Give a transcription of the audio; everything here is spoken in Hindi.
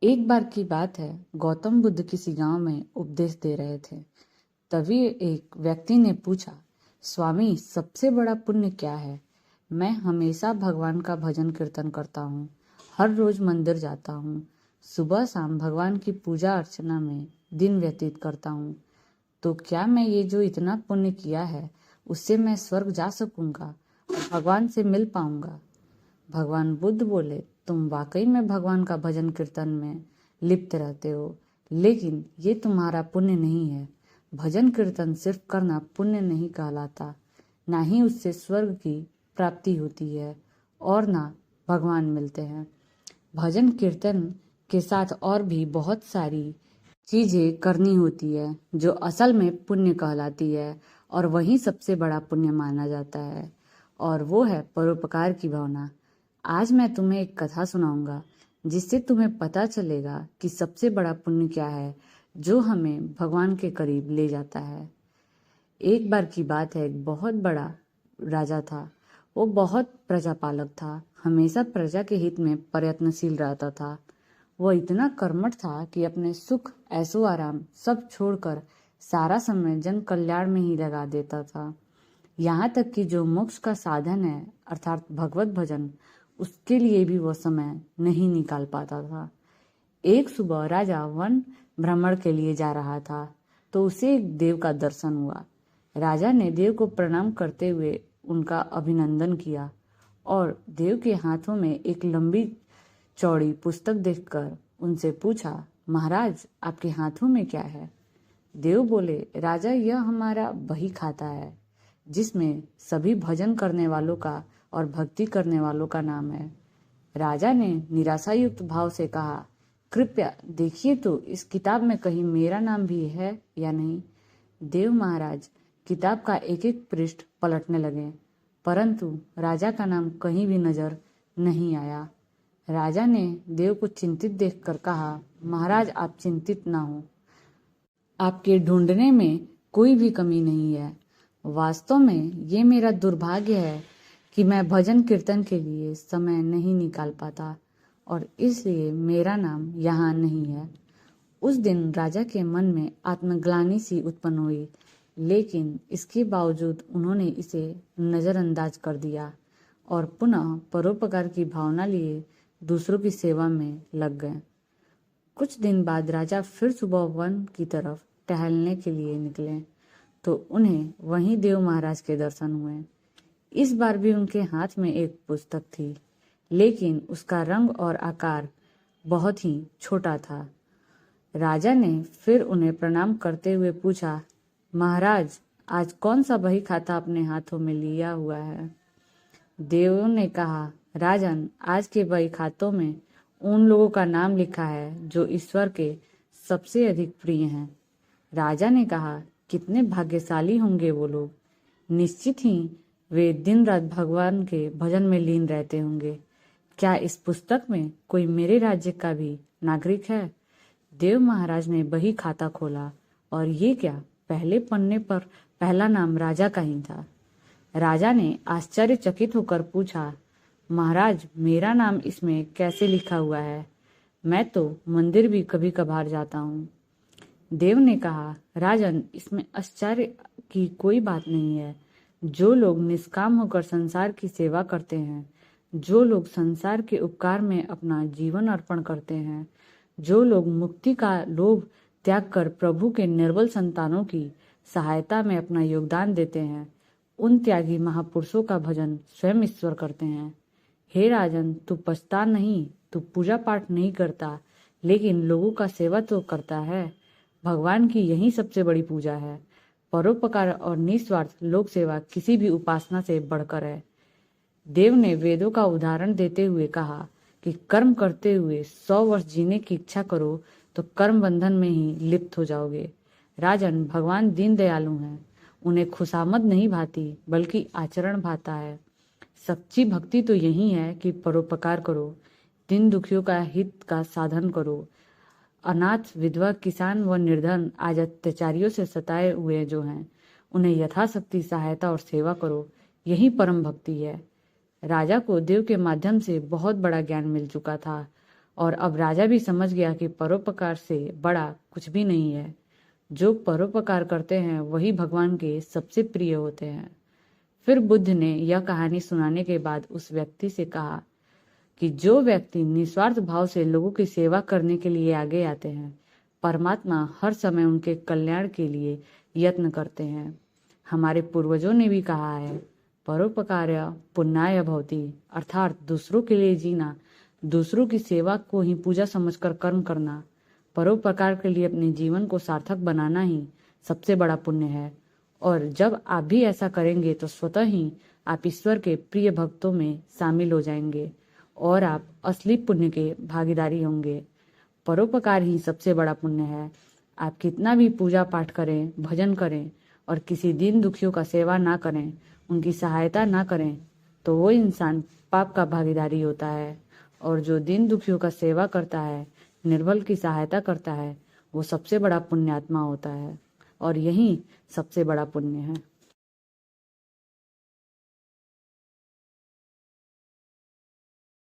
एक बार की बात है, गौतम बुद्ध किसी गांव में उपदेश दे रहे थे। तभी एक व्यक्ति ने पूछा, स्वामी, सबसे बड़ा पुण्य क्या है? मैं हमेशा भगवान का भजन कीर्तन करता हूँ, हर रोज मंदिर जाता हूँ, सुबह शाम भगवान की पूजा अर्चना में दिन व्यतीत करता हूँ। तो क्या मैं ये जो इतना पुण्य किया है, उससे मैं स्वर्ग जा सकूंगा और भगवान से मिल पाऊंगा? भगवान बुद्ध बोले, तुम वाकई में भगवान का भजन कीर्तन में लिप्त रहते हो, लेकिन ये तुम्हारा पुण्य नहीं है। भजन कीर्तन सिर्फ करना पुण्य नहीं कहलाता, ना ही उससे स्वर्ग की प्राप्ति होती है और ना भगवान मिलते हैं। भजन कीर्तन के साथ और भी बहुत सारी चीजें करनी होती है जो असल में पुण्य कहलाती है, और वही सबसे बड़ा पुण्य माना जाता है, और वो है परोपकार की भावना। आज मैं तुम्हें एक कथा सुनाऊंगा जिससे तुम्हें पता चलेगा कि सबसे बड़ा पुण्य क्या है जो हमें भगवान के करीब ले जाता है। एक बार की बात है, एक बहुत बड़ा राजा था। वो बहुत प्रजापालक था, हमेशा प्रजा के हित में प्रयत्नशील रहता था। वह इतना कर्मठ था कि अपने सुख ऐशो आराम सब छोड़कर सारा समय जन कल्याण में ही लगा देता था। यहाँ तक कि जो मोक्ष का साधन है अर्थात भगवत भजन, उसके लिए भी वह समय नहीं निकाल पाता था। एक सुबह राजा वन भ्रमण के लिए जा रहा था तो उसे एक देव का दर्शन हुआ। राजा ने देव को प्रणाम करते हुए उनका अभिनंदन किया और देव के हाथों में एक लंबी चौड़ी पुस्तक देखकर उनसे पूछा, महाराज, आपके हाथों में क्या है? देव बोले, राजा, यह हमारा बही खाता है जिसमें सभी भजन करने वालों का और भक्ति करने वालों का नाम है। राजा ने निराशायुक्त भाव से कहा, कृपया देखिए तो इस किताब में कहीं मेरा नाम भी है या नहीं। देव महाराज किताब का एक एक पृष्ठ पलटने लगे, परंतु राजा का नाम कहीं भी नजर नहीं आया। राजा ने देव को चिंतित देखकर कहा, महाराज, आप चिंतित ना हो, आपके ढूंढने में कोई भी कमी नहीं है। वास्तव में ये मेरा दुर्भाग्य है कि मैं भजन कीर्तन के लिए समय नहीं निकाल पाता और इसलिए मेरा नाम यहाँ नहीं है। उस दिन राजा के मन में आत्मग्लानि सी उत्पन्न हुई, लेकिन इसके बावजूद उन्होंने इसे नजरअंदाज कर दिया और पुनः परोपकार की भावना लिए दूसरों की सेवा में लग गए। कुछ दिन बाद राजा फिर सुबह वन की तरफ टहलने के लिए निकले तो उन्हें वहीं देव महाराज के दर्शन हुए। इस बार भी उनके हाथ में एक पुस्तक थी, लेकिन उसका रंग और आकार बहुत ही छोटा था। राजा ने फिर उन्हें प्रणाम करते हुए पूछा, महाराज, आज कौन सा बही खाता अपने हाथों में लिया हुआ है? देवों ने कहा, राजन, आज के बही खातों में उन लोगों का नाम लिखा है जो ईश्वर के सबसे अधिक प्रिय हैं। राजा ने कहा, कितने भाग्यशाली होंगे वो लोग, निश्चित ही वे दिन रात भगवान के भजन में लीन रहते होंगे। क्या इस पुस्तक में कोई मेरे राज्य का भी नागरिक है? देव महाराज ने बही खाता खोला और ये क्या, पहले पन्ने पर पहला नाम राजा का ही था। राजा ने आश्चर्यचकित होकर पूछा, महाराज, मेरा नाम इसमें कैसे लिखा हुआ है? मैं तो मंदिर भी कभी कभार जाता हूँ। देव ने कहा, राजन, इसमें आश्चर्य की कोई बात नहीं है। जो लोग निष्काम होकर संसार की सेवा करते हैं, जो लोग संसार के उपकार में अपना जीवन अर्पण करते हैं, जो लोग मुक्ति का लोभ त्याग कर प्रभु के निर्बल संतानों की सहायता में अपना योगदान देते हैं, उन त्यागी महापुरुषों का भजन स्वयं ईश्वर करते हैं। हे राजन, तू पछता नहीं, तू पूजा पाठ नहीं करता, लेकिन लोगों का सेवा तो करता है। भगवान की यही सबसे बड़ी पूजा है। परोपकार और निस्वार्थ लोक सेवा किसी भी उपासना से बढ़कर है। देव ने वेदों का उदाहरण देते हुए कहा कि कर्म करते हुए 100 वर्ष जीने की इच्छा करो तो कर्म बंधन में ही लिप्त हो जाओगे। राजन, भगवान दीन दयालु हैं, उन्हें खुशामद नहीं भाती बल्कि आचरण भाता है। सच्ची भक्ति तो यही है कि परोपकार करो, दिन दुखियों का हित का साधन करो, अनाथ, विधवा, किसान व निर्धन आज अत्याचारियों से सताए हुए जो हैं, उन्हें यथाशक्ति सहायता और सेवा करो। यही परम भक्ति है। राजा को देव के माध्यम से बहुत बड़ा ज्ञान मिल चुका था और अब राजा भी समझ गया कि परोपकार से बड़ा कुछ भी नहीं है। जो परोपकार करते हैं वही भगवान के सबसे प्रिय होते हैं। फिर बुद्ध ने यह कहानी सुनाने के बाद उस व्यक्ति से कहा कि जो व्यक्ति निस्वार्थ भाव से लोगों की सेवा करने के लिए आगे आते हैं, परमात्मा हर समय उनके कल्याण के लिए यत्न करते हैं। हमारे पूर्वजों ने भी कहा है, परोपकार्य पुण्याय भवति, अर्थात दूसरों के लिए जीना, दूसरों की सेवा को ही पूजा समझकर कर्म करना, परोपकार के लिए अपने जीवन को सार्थक बनाना ही सबसे बड़ा पुण्य है। और जब आप भी ऐसा करेंगे तो स्वतः ही आप ईश्वर के प्रिय भक्तों में शामिल हो जाएंगे और आप असली पुण्य के भागीदारी होंगे। परोपकार ही सबसे बड़ा पुण्य है। आप कितना भी पूजा पाठ करें, भजन करें और किसी दीन दुखियों का सेवा ना करें, उनकी सहायता ना करें, तो वो इंसान पाप का भागीदारी होता है। और जो दीन दुखियों का सेवा करता है, निर्बल की सहायता करता है, वो सबसे बड़ा पुण्यात्मा होता है। और यही सबसे बड़ा पुण्य है।